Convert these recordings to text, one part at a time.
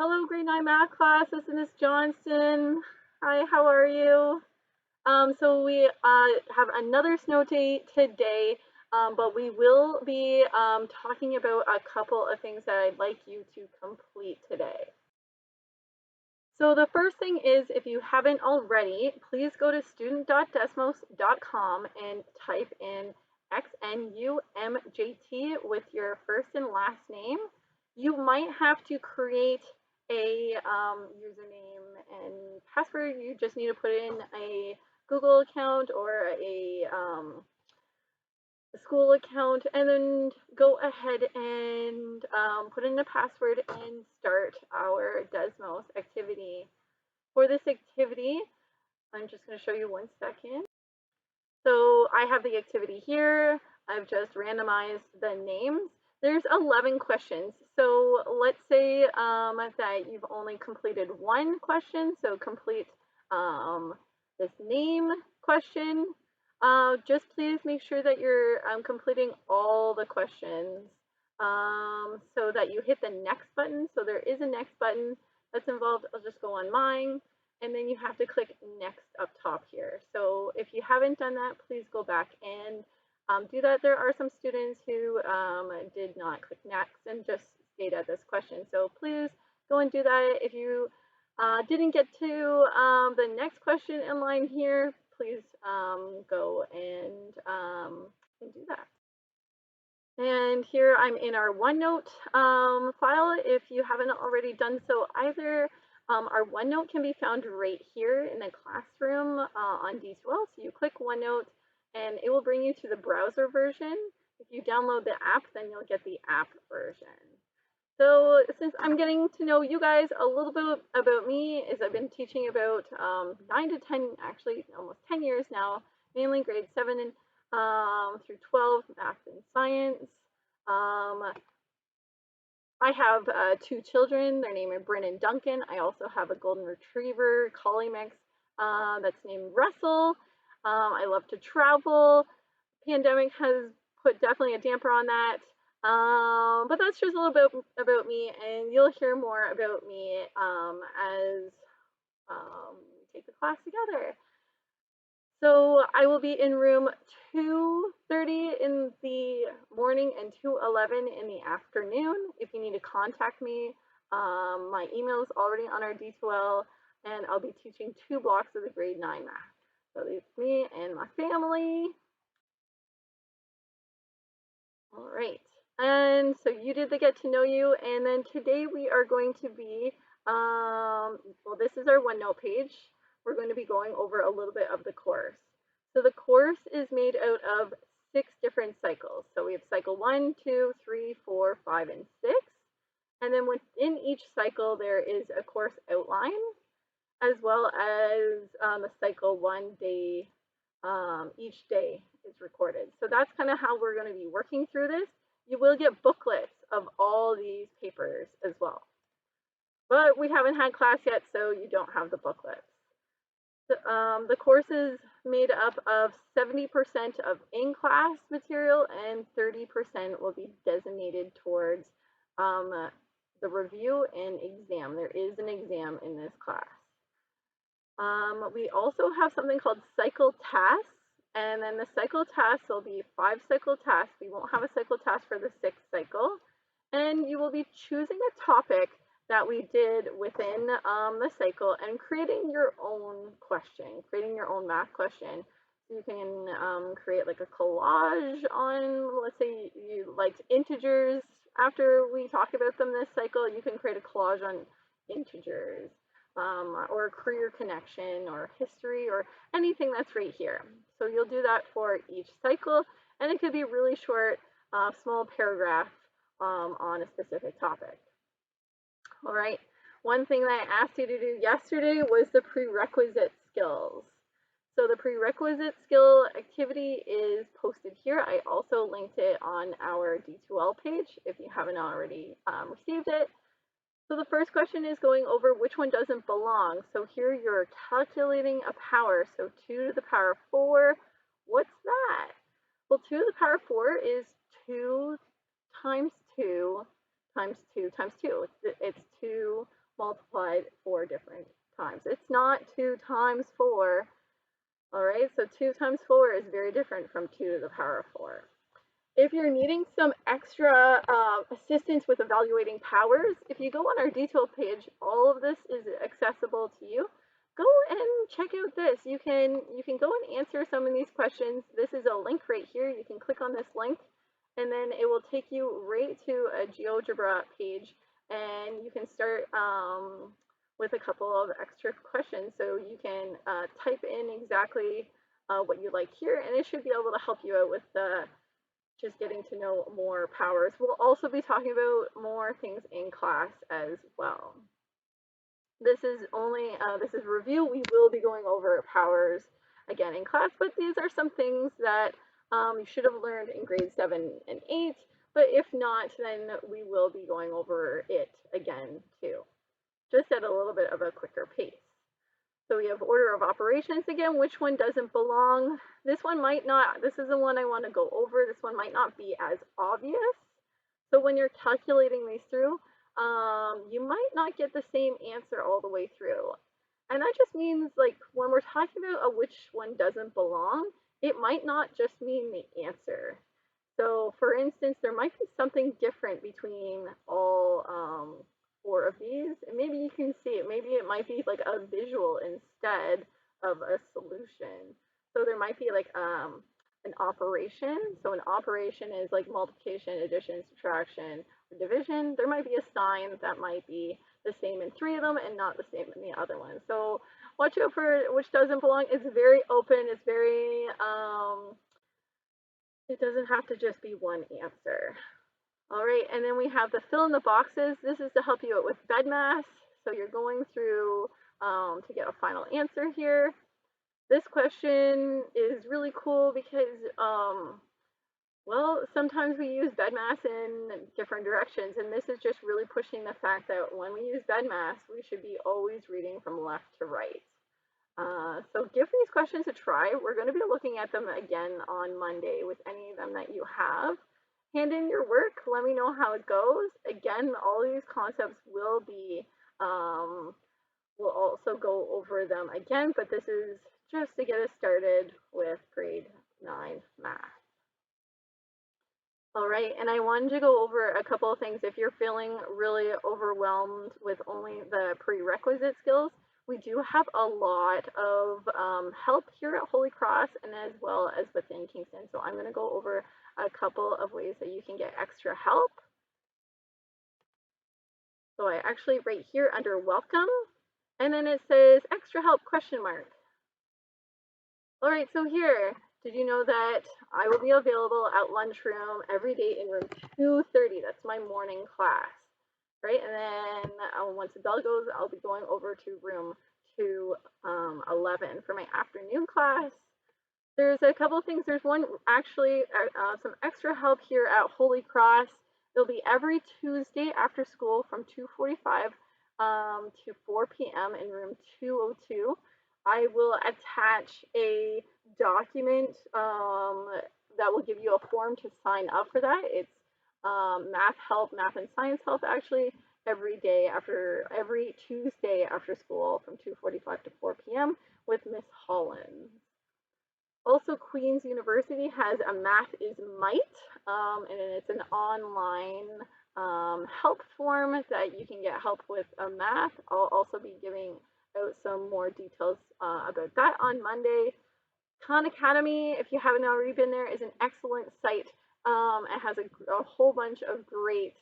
Hello, grade 9 math class. This is Miss Johnson. Hi, how are you? So we have another snow day today, but we will be talking about a couple of things that I'd like you to complete today. So the first thing is, if you haven't already, please go to student.desmos.com and type in XNUMJT with your first and last name. You might have to create a username and password. You just need to put in a Google account or a school account, and then go ahead and put in a password and start our Desmos activity. For this activity, I'm just going to show you 1 second. So I have the activity here. I've just randomized the names. There's 11 questions. So let's say that you've only completed one question. So complete this name question. Just please make sure that you're completing all the questions so that you hit the next button. So there is a next button that's involved. I'll just go on mine, and then you have to click next up top here. So if you haven't done that, please go back and do that. There are some students who did not click next and just stayed at this question. So please go and do that. If you didn't get to the next question in line here, please go and do that. And here I'm in our OneNote file. If you haven't already done so either, our OneNote can be found right here in the classroom on D2L. So you click OneNote and it will bring you to the browser version. If you download the app, then you'll get the app version. So since I'm getting to know you guys a little bit about me, is I've been teaching about 9 to 10, actually almost 10 years now, mainly grade 7 and through 12, math and science. I have 2 children. Their name are Bryn and Duncan. I also have a golden retriever collie mix that's named Russell. I love to travel. Pandemic has put definitely a damper on that. But that's just a little bit about me, and you'll hear more about me as we take the class together. So I will be in room 230 in the morning and 211 in the afternoon. If you need to contact me, my email is already on our D2L, and I'll be teaching 2 blocks of the grade 9 math. So it's me and my family. All right. And so you did the get to know you, and then today we are going to be, well, this is our OneNote page. We're going to be going over a little bit of the course. So the course is made out of 6 different cycles. So we have cycle 1, 2, 3, 4, 5, and 6. And then within each cycle, there is a course outline, as well as a cycle 1 day, each day is recorded. So that's kind of how we're going to be working through this. You will get booklets of all these papers as well. But we haven't had class yet, so you don't have the booklets. The course is made up of 70% of in-class material and 30% will be designated towards the review and exam. There is an exam in this class. We also have something called cycle tasks, and then the cycle tasks will be 5 cycle tasks. We won't have a cycle task for the 6th cycle, and you will be choosing a topic that we did within the cycle and creating your own question, creating your own math question. You can create like a collage on, let's say you liked integers. After we talk about them this cycle, you can create a collage on integers. Or career connection or history or anything that's right here. So you'll do that for each cycle, and it could be really short, small paragraph on a specific topic. All right, one thing that I asked you to do yesterday was the prerequisite skills. So the prerequisite skill activity is posted here. I also linked it on our D2L page if you haven't already received it. So the first question is going over which one doesn't belong. So here you're calculating a power. So 2 to the power 4, what's that? Well, 2 to the power 4 is 2 times 2 times 2 times 2. It's 2 multiplied 4 different times. It's not 2 times 4. All right, so 2 times 4 is very different from 2 to the power of 4. If you're needing some extra assistance with evaluating powers, if you go on our detail page, all of this is accessible to you. Go and check out this. You can go and answer some of these questions. This is a link right here. You can click on this link, and then it will take you right to a GeoGebra page, and you can start with a couple of extra questions. So you can type in exactly what you like here, and it should be able to help you out with just getting to know more powers. We'll also be talking about more things in class as well. This is review. We will be going over powers again in class, but these are some things that you should have learned in grade 7 and 8, but if not, then we will be going over it again too, just at a little bit of a quicker pace. So we have order of operations again, which one doesn't belong. This one might not, this is the one I want to go over. This one might not be as obvious. So when you're calculating these through, you might not get the same answer all the way through. And that just means like when we're talking about which one doesn't belong, it might not just mean the answer. So for instance, there might be something different between all 4 of these, and maybe you can see it. Maybe it might be like a visual instead of a solution. So there might be like an operation. So an operation is like multiplication, addition, subtraction, or division. There might be a sign that might be the same in 3 of them and not the same in the other one. So watch out for which doesn't belong. It's very open. It's very it doesn't have to just be one answer. All right, and then we have the fill in the boxes. This is to help you out with BEDMAS. So you're going through to get a final answer here. This question is really cool because, well, sometimes we use BEDMAS in different directions, and this is just really pushing the fact that when we use BEDMAS, we should be always reading from left to right. So give these questions a try. We're going to be looking at them again on Monday with any of them that you have. Hand in your work. Let me know how it goes. Again, all these concepts will be, we'll also go over them again, but this is just to get us started with grade 9 math. All right, and I wanted to go over a couple of things. If you're feeling really overwhelmed with only the prerequisite skills, we do have a lot of help here at Holy Cross and as well as within Kingston. So I'm going to go over a couple of ways that you can get extra help. So I actually right here under welcome, and then it says extra help question mark. All right, so here, did you know that I will be available at lunchroom every day in room 230? That's my morning class, right? And then once the bell goes, I'll be going over to room 211 for my afternoon class. There's a couple of things. There's one actually some extra help here at Holy Cross. It'll be every Tuesday after school from 2:45 to 4 p.m. in room 202. I will attach a document that will give you a form to sign up for that. It's math help, math and science help actually every Tuesday after school from 2:45 to 4 p.m. with Miss Holland. Also, Queen's University has a Math is Might, and it's an online help form that you can get help with math. I'll also be giving out some more details about that on Monday. Khan Academy, if you haven't already been there, is an excellent site. It has a whole bunch of great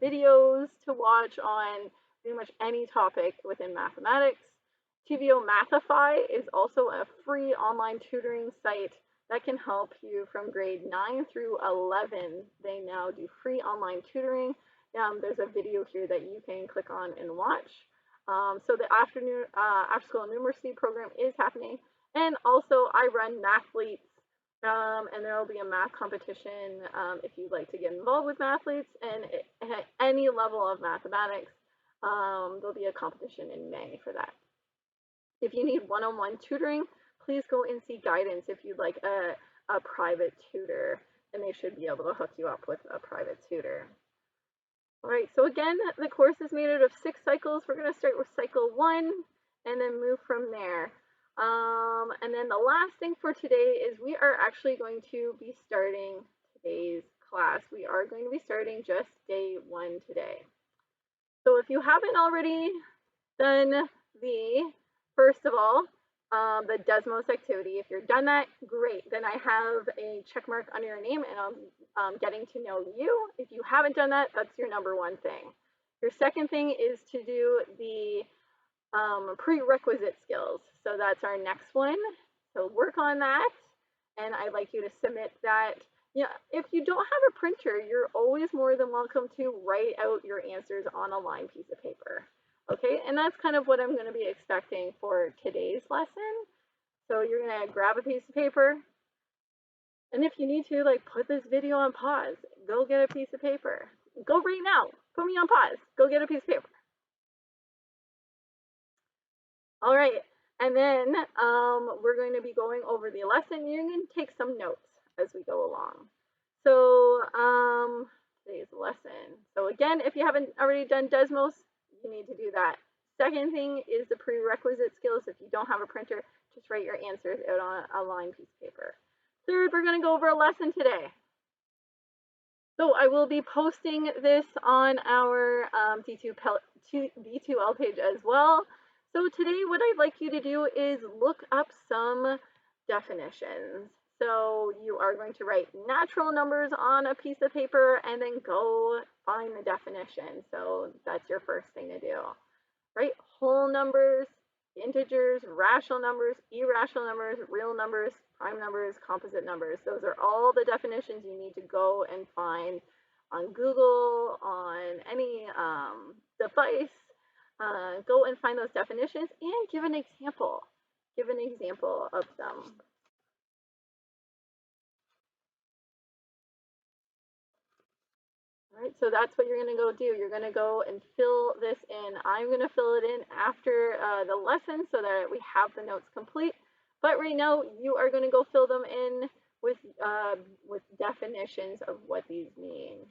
videos to watch on pretty much any topic within mathematics. TVO Mathify is also a free online tutoring site that can help you from grade 9 through 11. They now do free online tutoring. There's a video here that you can click on and watch. So the after school numeracy program is happening. And also I run Mathletes, and there will be a math competition if you'd like to get involved with Mathletes and at any level of mathematics. There'll be a competition in May for that. If you need one-on-one tutoring, please go and see guidance if you'd like a private tutor, and they should be able to hook you up with a private tutor. All right, so again, the course is made out of 6 cycles. We're going to start with cycle 1 and then move from there. And then the last thing for today is we are actually going to be starting today's class. We are going to be starting just day 1 today. So if you haven't already done the, first of all, the Desmos activity, if you've done that, great. Then I have a check mark under your name and I'm getting to know you. If you haven't done that, that's your number 1 thing. Your second thing is to do the prerequisite skills. So that's our next one. So work on that. And I'd like you to submit that. Yeah, if you don't have a printer, you're always more than welcome to write out your answers on a lined piece of paper. Okay, and that's kind of what I'm going to be expecting for today's lesson. So you're going to grab a piece of paper, and if you need to, like, put this video on pause, go get a piece of paper. Go right now, put me on pause, go get a piece of paper. All right, and then we're going to be going over the lesson. You're going to take some notes as we go along. So today's lesson. So again, if you haven't already done Desmos, you need to do that. Second thing is the prerequisite skills. If you don't have a printer, just write your answers out on a lined piece of paper. Third, we're going to go over a lesson today. So I will be posting this on our D2L page as well. So today what I'd like you to do is look up some definitions. So you are going to write natural numbers on a piece of paper and then go find the definition. So that's your first thing to do, right? Whole numbers, integers, rational numbers, irrational numbers, real numbers, prime numbers, composite numbers. Those are all the definitions you need to go and find on Google, on any device. Go and find those definitions and give an example. Give an example of them. All right, so that's what you're going to go do. You're going to go and fill this in. I'm going to fill it in after the lesson so that we have the notes complete. But right now, you are going to go fill them in with definitions of what these mean.